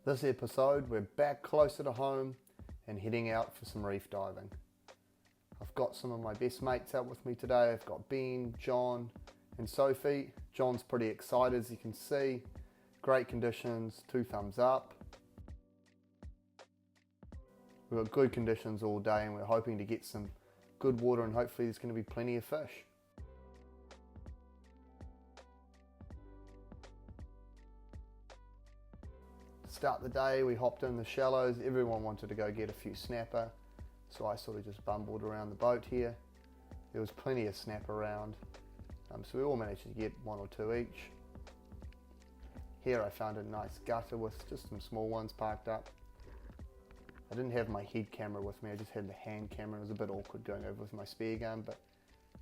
This episode we're back closer to home and heading out for some reef diving. I've got some of my best mates out with me today. I've got Ben, John and Sophie. John's pretty excited, as you can see. Great conditions, 2 thumbs up. We've got good conditions all day and we're hoping to get some good water and hopefully there's going to be plenty of fish. Start the day, we hopped in the shallows. Everyone wanted to go get a few snapper, so I sort of just bumbled around the boat here. There was plenty of snapper around, so we all managed to get 1 or 2 each. Here I found a nice gutter with just some small ones parked up. I didn't have my head camera with me, I just had the hand camera. It was a bit awkward going over with my spear gun, but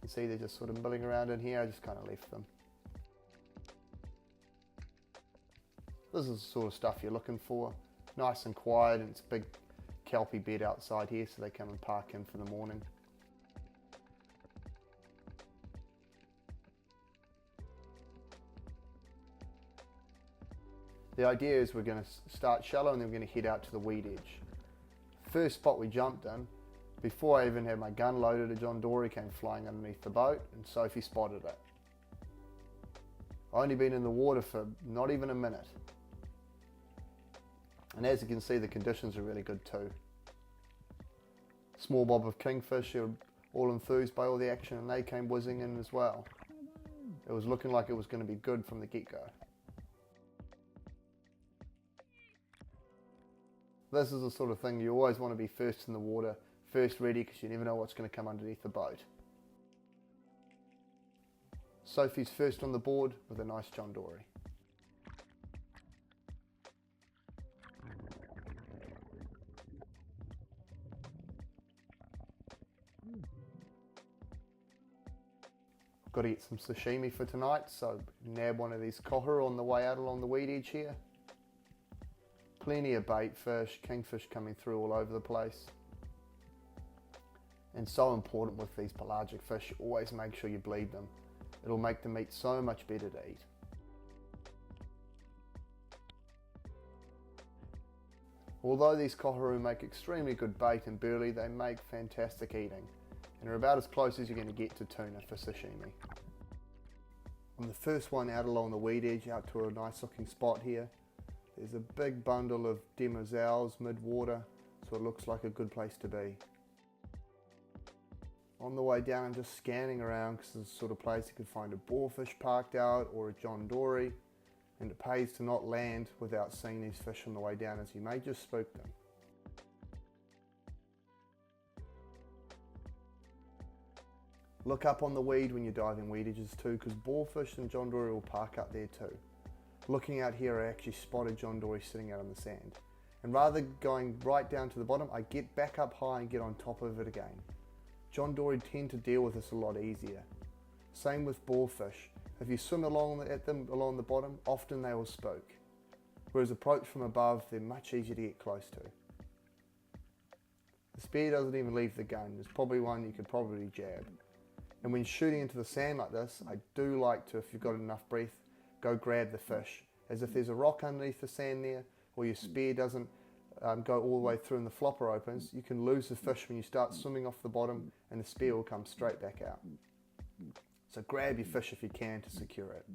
you see they're just sort of milling around in here. I just kind of left them. This is the sort of stuff you're looking for. Nice and quiet, and it's a big kelpie bed outside here, so they come and park in for the morning. The idea is we're going to start shallow and then we're going to head out to the weed edge. First spot we jumped in, before I even had my gun loaded, a John Dory came flying underneath the boat and Sophie spotted it. I've only been in the water for not even a minute. And as you can see, the conditions are really good too. Small bob of kingfish, they were all enthused by all the action and they came whizzing in as well. It was looking like it was going to be good from the get-go. This is the sort of thing you always want to be first in the water, first ready, because you never know what's going to come underneath the boat. Sophie's first on the board with a nice John Dory. Got to get some sashimi for tonight, so nab one of these Koheru on the way out along the weed edge here. Plenty of bait fish, kingfish coming through all over the place. And so important with these pelagic fish, always make sure you bleed them. It'll make the meat so much better to eat. Although these Koheru make extremely good bait and burley, they make fantastic eating. And are about as close as you're going to get to tuna for sashimi. I'm the first one out along the weed edge, out to a nice looking spot here. There's a big bundle of demoiselles mid-water, so it looks like a good place to be. On the way down, I'm just scanning around because it's the sort of place you could find a boarfish parked out or a John Dory, and it pays to not land without seeing these fish on the way down, as you may just spook them. Look up on the weed when you're diving weed edges too, because boarfish and John Dory will park up there too. Looking out here, I actually spotted John Dory sitting out on the sand. And rather than going right down to the bottom, I get back up high and get on top of it again. John Dory tend to deal with this a lot easier. Same with boarfish. If you swim along at them along the bottom, often they will spook. Whereas approach from above, they're much easier to get close to. The spear doesn't even leave the gun. There's probably one you could probably jab. And when shooting into the sand like this, I do like to, if you've got enough breath, go grab the fish. As if there's a rock underneath the sand there, or your spear doesn't go all the way through and the flopper opens, you can lose the fish when you start swimming off the bottom and the spear will come straight back out. So grab your fish if you can to secure it.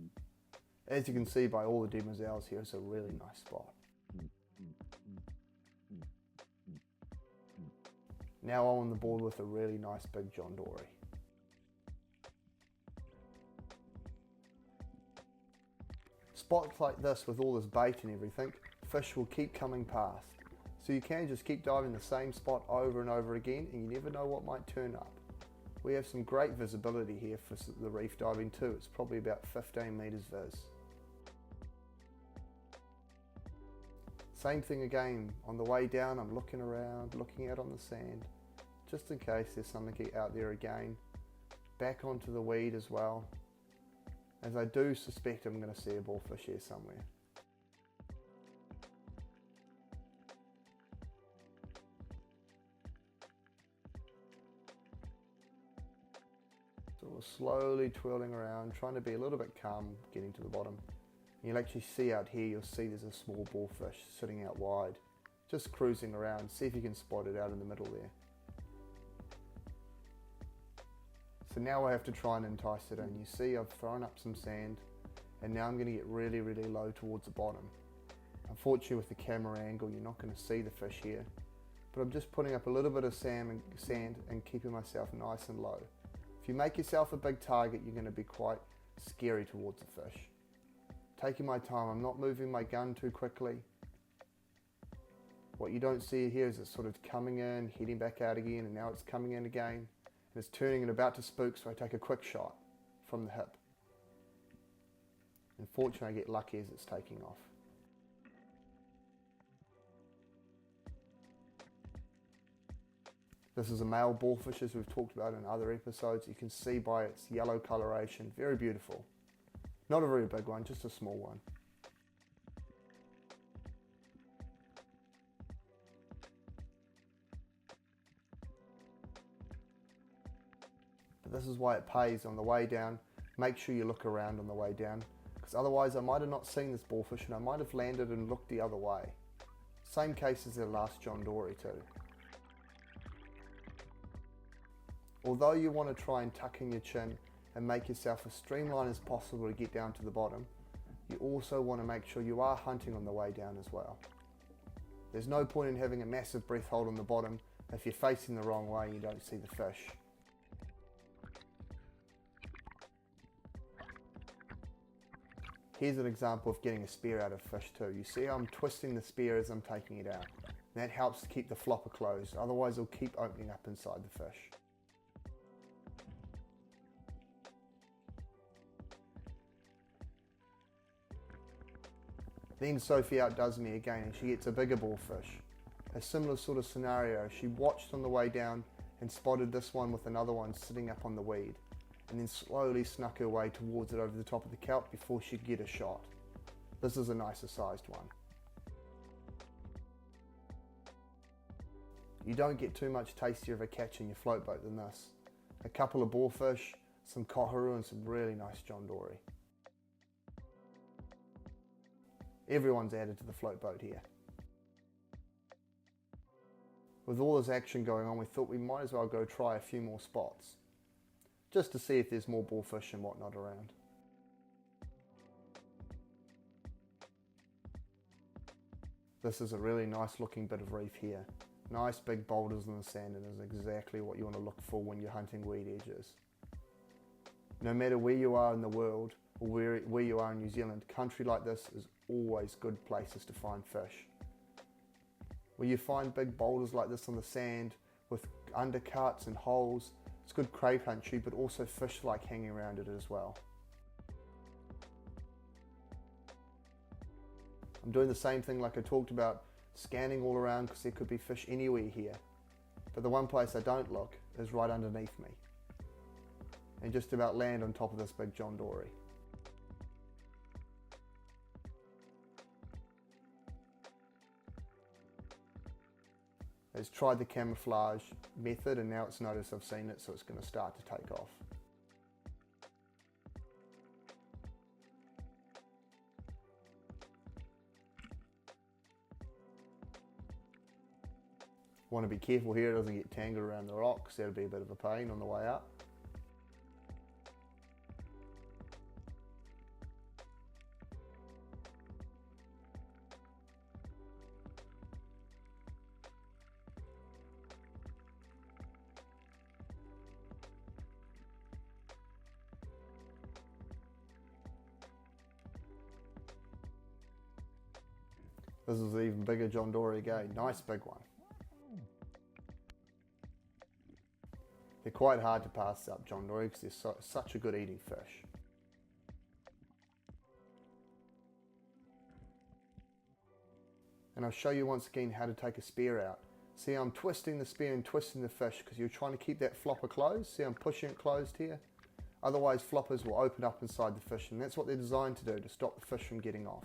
As you can see by all the demoiselles here, it's a really nice spot. Now I'm on the board with a really nice big John Dory. Spots like this with all this bait and everything, fish will keep coming past. So you can just keep diving the same spot over and over again and you never know what might turn up. We have some great visibility here for the reef diving too. It's probably about 15 metres viz. Same thing again, on the way down I'm looking around, looking out on the sand, just in case there's something out there again. Back onto the weed as well, as I do suspect I'm going to see a boarfish here somewhere. So we're slowly twirling around, trying to be a little bit calm getting to the bottom. You'll actually see out here, you'll see there's a small boarfish sitting out wide, just cruising around. See if you can spot it out in the middle there. So now I have to try and entice it in. You see I've thrown up some sand and now I'm going to get really, really low towards the bottom. Unfortunately with the camera angle you're not going to see the fish here, but I'm just putting up a little bit of sand and keeping myself nice and low. If you make yourself a big target you're going to be quite scary towards the fish. Taking my time, I'm not moving my gun too quickly. What you don't see here is it's sort of coming in, heading back out again, and now it's coming in again. And it's turning and about to spook, so I take a quick shot from the hip. Unfortunately, I get lucky as it's taking off. This is a male boarfish, as we've talked about in other episodes. You can see by its yellow coloration, very beautiful. Not a very big one, just a small one. But this is why it pays on the way down. Make sure you look around on the way down, because otherwise I might have not seen this boarfish and I might have landed and looked the other way. Same case as the last John Dory too. Although you want to try and tuck in your chin and make yourself as streamlined as possible to get down to the bottom, you also want to make sure you are hunting on the way down as well. There's no point in having a massive breath hold on the bottom if you're facing the wrong way and you don't see the fish. Here's an example of getting a spear out of fish too. You see I'm twisting the spear as I'm taking it out. And that helps to keep the flopper closed, otherwise it'll keep opening up inside the fish. Then Sophie outdoes me again and she gets a bigger boarfish. A similar sort of scenario, she watched on the way down and spotted this one with another one sitting up on the weed, and then slowly snuck her way towards it over the top of the kelp before she'd get a shot. This is a nicer sized one. You don't get too much tastier of a catch in your float boat than this. A couple of boarfish, some Koheru and some really nice John Dory. Everyone's added to the float boat here. With all this action going on, we thought we might as well go try a few more spots, just to see if there's more boarfish and whatnot around. This is a really nice looking bit of reef here. Nice big boulders in the sand, and is exactly what you want to look for when you're hunting weed edges. No matter where you are in the world, or where you are in New Zealand, country like this is always good places to find fish. Where you find big boulders like this on the sand with undercuts and holes, it's good crave country, but also fish like hanging around it as well. I'm doing the same thing like I talked about, scanning all around because there could be fish anywhere here. But the one place I don't look is right underneath me, and just about land on top of this big John Dory. It's tried the camouflage method and now it's noticed I've seen it, so it's going to start to take off. Want to be careful here it doesn't get tangled around the rocks, that'll be a bit of a pain on the way up. This is an even bigger John Dory again, nice big one. They're quite hard to pass up, John Dory, because they're such a good eating fish. And I'll show you once again how to take a spear out. See, I'm twisting the spear and twisting the fish because you're trying to keep that flopper closed. See, I'm pushing it closed here. Otherwise, floppers will open up inside the fish, and that's what they're designed to do, to stop the fish from getting off.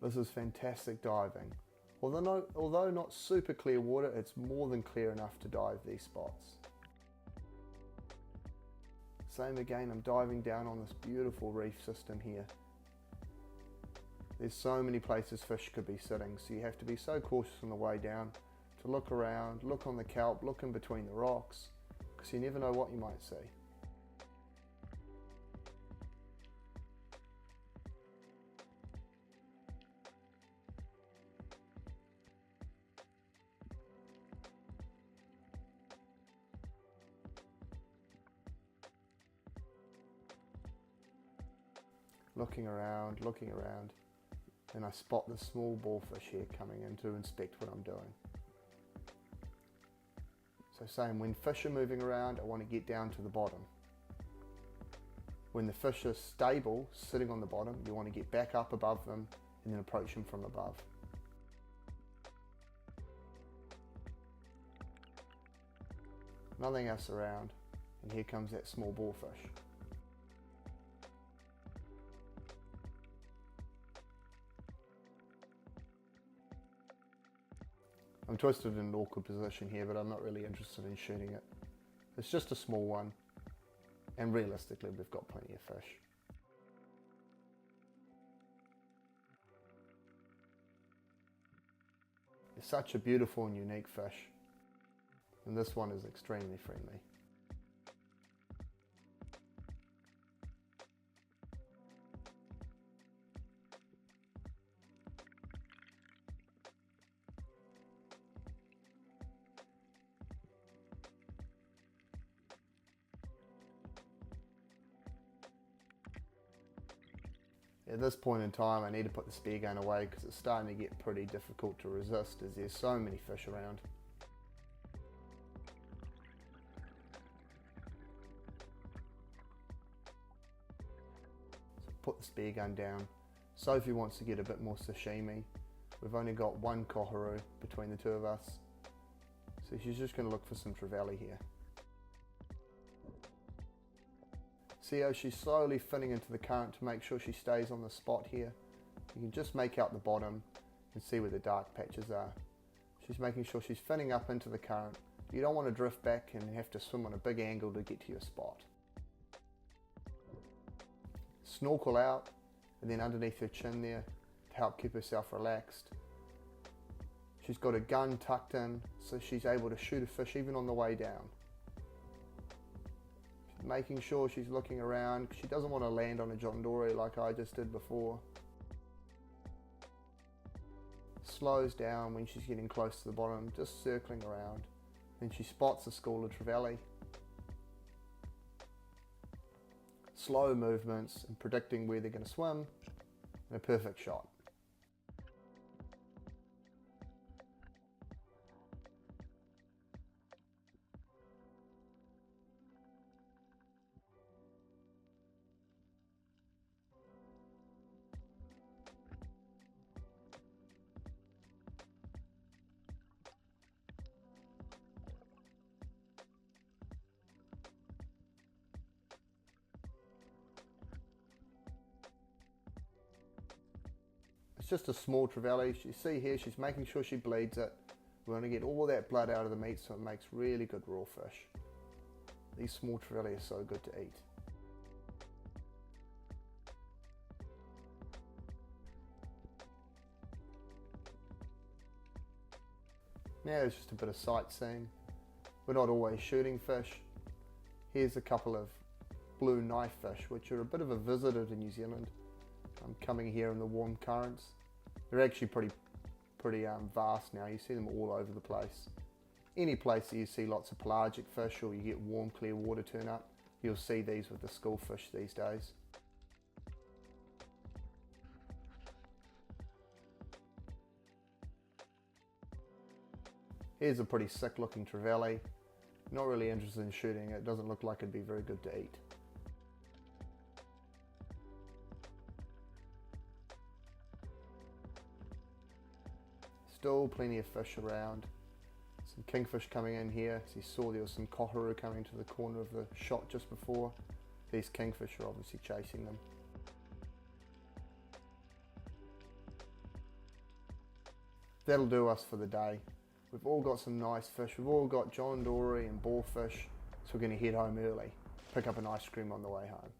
This is fantastic diving. Although not super clear water, it's more than clear enough to dive these spots. Same again, I'm diving down on this beautiful reef system here. There's so many places fish could be sitting, so you have to be so cautious on the way down to look around, look on the kelp, look in between the rocks, because you never know what you might see. Looking around, and I spot the small boarfish here coming in to inspect what I'm doing. So same, when fish are moving around, I want to get down to the bottom. When the fish are stable, sitting on the bottom, you want to get back up above them and then approach them from above. Nothing else around, and here comes that small boarfish. I'm twisted in an awkward position here, but I'm not really interested in shooting it. It's just a small one, and realistically we've got plenty of fish. It's such a beautiful and unique fish, and this one is extremely friendly. At this point in time, I need to put the spear gun away because it's starting to get pretty difficult to resist as there's so many fish around. So put the spear gun down. Sophie wants to get a bit more sashimi. We've only got one Koheru between the two of us, so she's just going to look for some trevally here. See how she's slowly finning into the current to make sure she stays on the spot here. You can just make out the bottom and see where the dark patches are. She's making sure she's finning up into the current. You don't want to drift back and have to swim on a big angle to get to your spot. Snorkel out and then underneath her chin there to help keep herself relaxed. She's got a gun tucked in so she's able to shoot a fish even on the way down. Making sure she's looking around. She doesn't want to land on a John Dory like I just did before. Slows down when she's getting close to the bottom, just circling around. Then she spots a school of trevally. Slow movements and predicting where they're going to swim, and a perfect shot. It's just a small trevally. You see here, she's making sure she bleeds it. We want to get all that blood out of the meat so it makes really good raw fish. These small trevally are so good to eat. Now it's just a bit of sightseeing. We're not always shooting fish. Here's a couple of blue knife fish, which are a bit of a visitor to New Zealand. Coming here in the warm currents. They're actually pretty vast now. You see them all over the place. Any place that you see lots of pelagic fish or you get warm clear water turn up, you'll see these with the schoolfish these days. Here's a pretty sick looking trevally. Not really interested in shooting it. Doesn't look like it'd be very good to eat. Still plenty of fish around. Some kingfish coming in here. As you saw, there was some koheru coming to the corner of the shot just before. These kingfish are obviously chasing them. that'll do us for the day. We've all got some nice fish. We've all got John Dory and Boarfish, so we're going to head home early, pick up an ice cream on the way home.